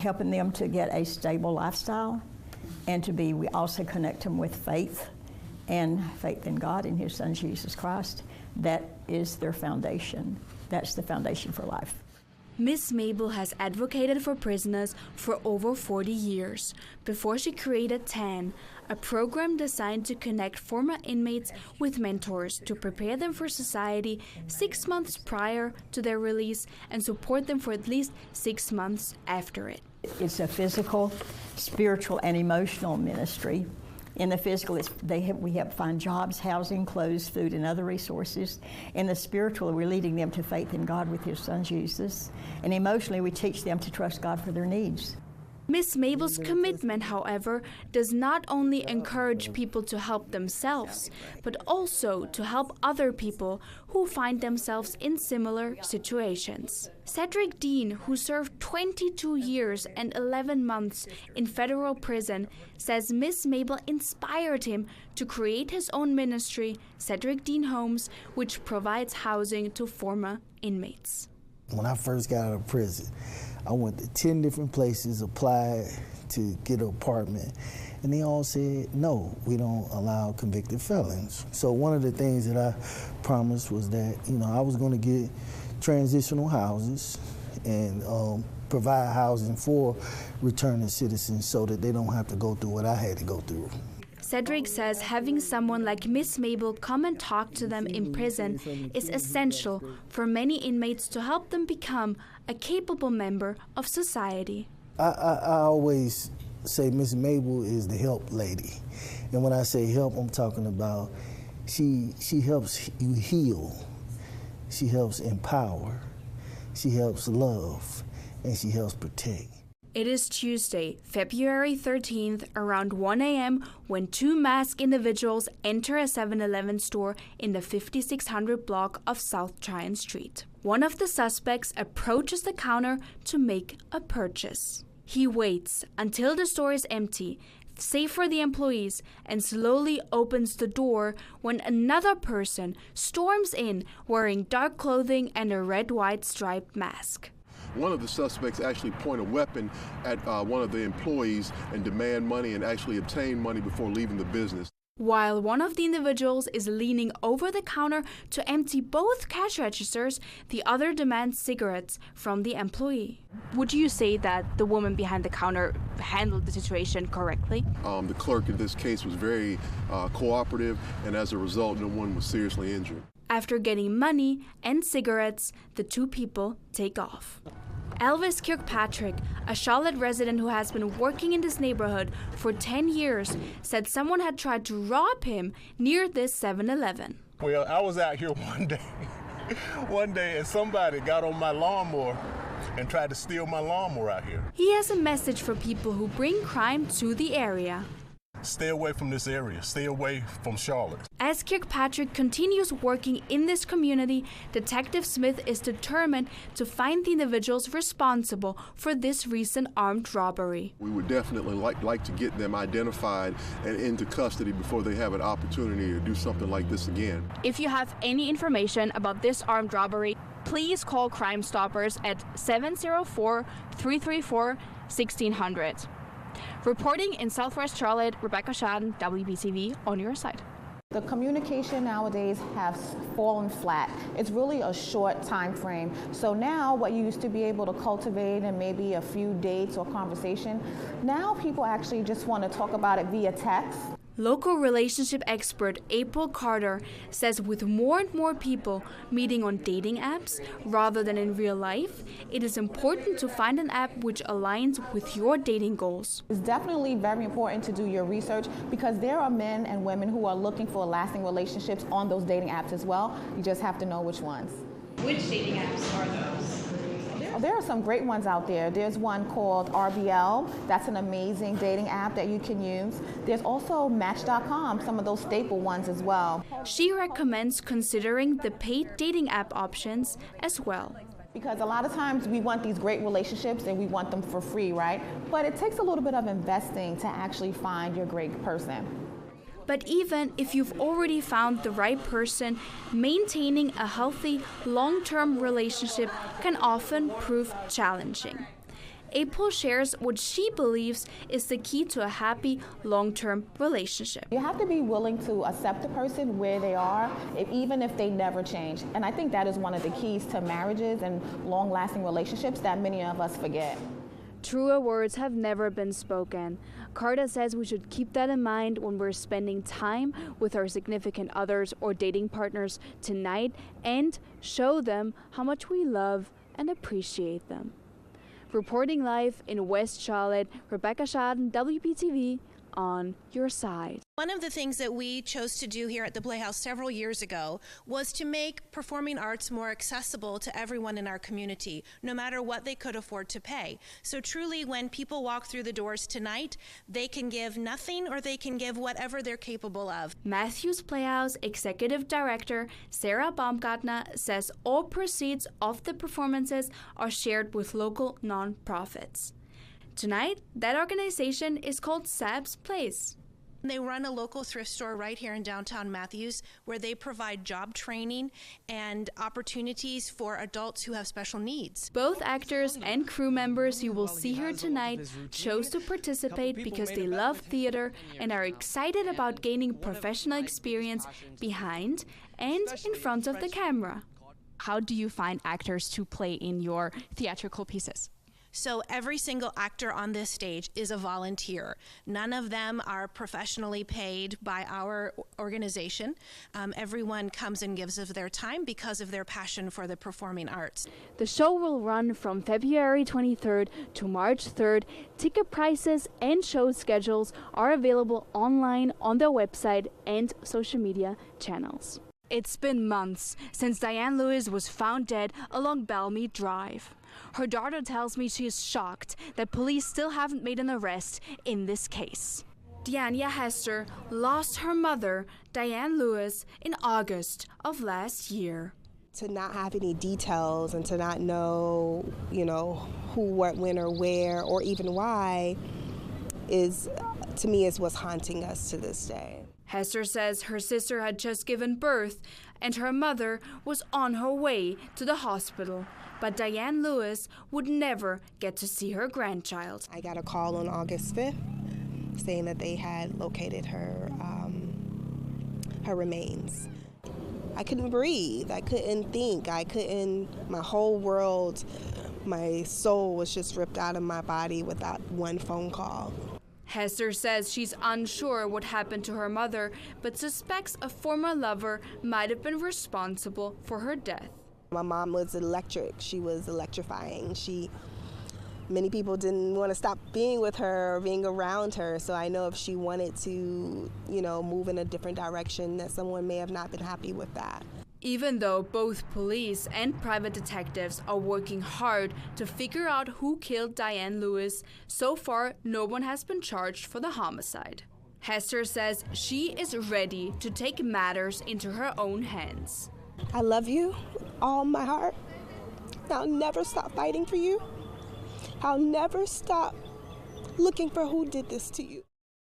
helping them to get a stable lifestyle, and we also connect them with faith and faith in God and His Son, Jesus Christ. That is their foundation. That's the foundation for life. Miss Mabel has advocated for prisoners for over 40 years before she created TAN, a program designed to connect former inmates with mentors to prepare them for society 6 months prior to their release and support them for at least 6 months after it. It's a physical, spiritual, and emotional ministry. In the physical, we help find jobs, housing, clothes, food, and other resources. In the spiritual, we're leading them to faith in God with His Son, Jesus. And emotionally, we teach them to trust God for their needs. Miss Mabel's commitment, however, does not only encourage people to help themselves, but also to help other people who find themselves in similar situations. Cedric Dean, who served 22 years and 11 months in federal prison, says Miss Mabel inspired him to create his own ministry, Cedric Dean Homes, which provides housing to former inmates. When I first got out of prison, I went to 10 different places, applied to get an apartment, and they all said, no, we don't allow convicted felons. So one of the things that I promised was that, I was going to get transitional houses and provide housing for returning citizens so that they don't have to go through what I had to go through. Cedric says having someone like Miss Mabel come and talk to them in prison is essential for many inmates to help them become a capable member of society. I always say Miss Mabel is the help lady. And when I say help, I'm talking about she helps you heal, she helps empower, she helps love, and she helps protect. It is Tuesday, February 13th, around 1 a.m. when 2 masked individuals enter a 7-Eleven store in the 5600 block of South Tryon Street. One of the suspects approaches the counter to make a purchase. He waits until the store is empty, safe for the employees, and slowly opens the door when another person storms in wearing dark clothing and a red-white striped mask. One of the suspects actually point a weapon at one of the employees and demand money and actually obtain money before leaving the business. While one of the individuals is leaning over the counter to empty both cash registers, the other demands cigarettes from the employee. Would you say that the woman behind the counter handled the situation correctly? The clerk in this case was very cooperative, and as a result, no one was seriously injured. After getting money and cigarettes, the 2 people take off. Elvis Kirkpatrick, a Charlotte resident who has been working in this neighborhood for 10 years, said someone had tried to rob him near this 7-Eleven. Well, I was out here one day and somebody got on my lawnmower and tried to steal my lawnmower out here. He has a message for people who bring crime to the area. Stay away from this area. Stay away from Charlotte. As Kirkpatrick continues working in this community, Detective Smith is determined to find the individuals responsible for this recent armed robbery. We would definitely like to get them identified and into custody before they have an opportunity to do something like this again. If you have any information about this armed robbery, please call Crime Stoppers at 704-334-1600. Reporting in Southwest Charlotte, Rebecca Shadden, WBTV, on your side. The communication nowadays has fallen flat. It's really a short time frame. So now what you used to be able to cultivate in maybe a few dates or conversation, now people actually just want to talk about it via text. Local relationship expert April Carter says with more and more people meeting on dating apps rather than in real life, it is important to find an app which aligns with your dating goals. It's definitely very important to do your research because there are men and women who are looking for lasting relationships on those dating apps as well. You just have to know which ones. Which dating apps are those? There are some great ones out there. There's one called RBL. That's an amazing dating app that you can use. There's also Match.com, some of those staple ones as well. She recommends considering the paid dating app options as well. Because a lot of times we want these great relationships and we want them for free, right? But it takes a little bit of investing to actually find your great person. But even if you've already found the right person, maintaining a healthy, long-term relationship can often prove challenging. April shares what she believes is the key to a happy, long-term relationship. You have to be willing to accept a person where they are, even if they never change. And I think that is one of the keys to marriages and long-lasting relationships that many of us forget. Truer words have never been spoken. Carta says we should keep that in mind when we're spending time with our significant others or dating partners tonight, and show them how much we love and appreciate them. Reporting live in West Charlotte, Rebecca Schaden, WBTV, on your side. One of the things that we chose to do here at the Playhouse several years ago was to make performing arts more accessible to everyone in our community, no matter what they could afford to pay. So truly, when people walk through the doors tonight, they can give nothing or they can give whatever they're capable of. Matthews Playhouse Executive Director Sarah Baumgartner says all proceeds of the performances are shared with local nonprofits. Tonight, that organization is called Sab's Place. They run a local thrift store right here in downtown Matthews where they provide job training and opportunities for adults who have special needs. Both actors and crew members you will see here tonight chose to participate because they love theater and are excited about gaining professional experience behind and in front of the camera. How do you find actors to play in your theatrical pieces? So every single actor on this stage is a volunteer. None of them are professionally paid by our organization. Everyone comes and gives of their time because of their passion for the performing arts. The show will run from February 23rd to March 3rd. Ticket prices and show schedules are available online on their website and social media channels. It's been months since Diane Lewis was found dead along Bellmead Drive. Her daughter tells me she is shocked that police still haven't made an arrest in this case. Deania Hester lost her mother, Diane Lewis, in August of last year. To not have any details and to not know, who, what, when, or where, or even why is, to me, is what's haunting us to this day. Hester says her sister had just given birth and her mother was on her way to the hospital. But Diane Lewis would never get to see her grandchild. I got a call on August 5th saying that they had located her remains. I couldn't breathe. I couldn't think. My whole world, my soul was just ripped out of my body with that one phone call. Hester says she's unsure what happened to her mother, but suspects a former lover might have been responsible for her death. My mom was electric. She was electrifying. Many people didn't want to stop being with her or being around her. So I know if she wanted to, move in a different direction, that someone may have not been happy with that. Even though both police and private detectives are working hard to figure out who killed Diane Lewis, so far no one has been charged for the homicide. Hester says she is ready to take matters into her own hands. I love you with all my heart. I'll never stop fighting for you. I'll never stop looking for who did this to you.